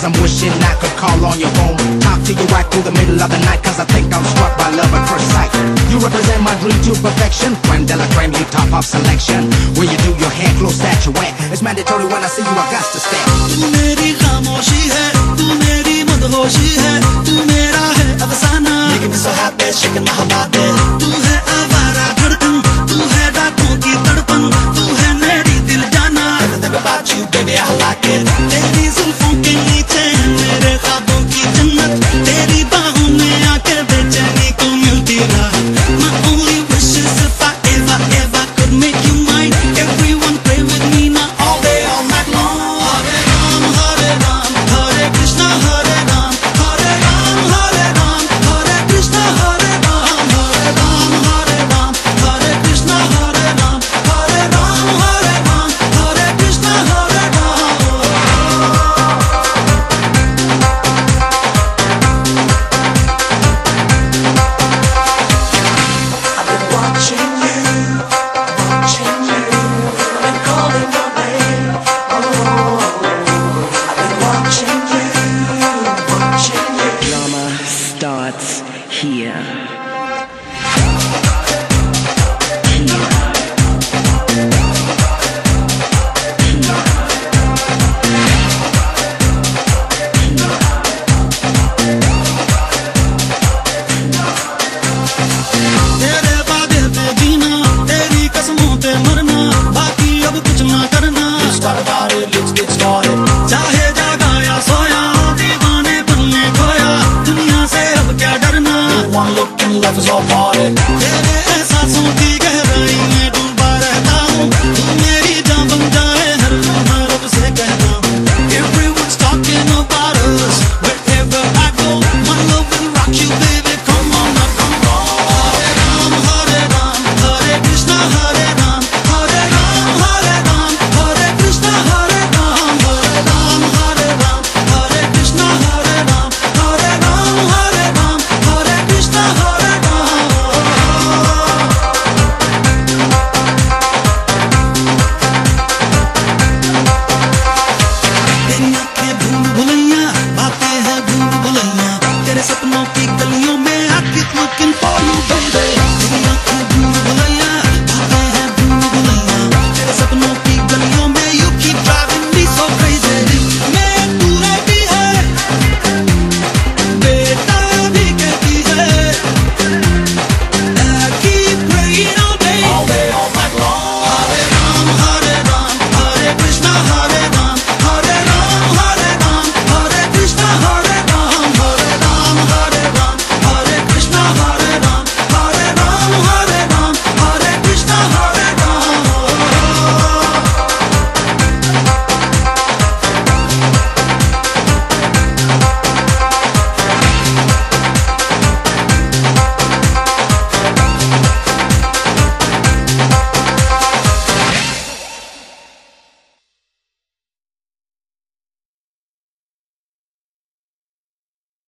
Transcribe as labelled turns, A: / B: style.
A: I'm wishing I could call on your phone, talk to you right through the middle of the night, cause I think I'm struck by love at first sight. You represent my dream to perfection, creme de la creme, you top of selection. When you do your hair close that you wear, it's mandatory when I see you I got to stare.
B: तू मेरी खामोशी है, तू मेरी मदहोशी है, तू मेरा है अफसाना, making me so happy, shaking my whole body.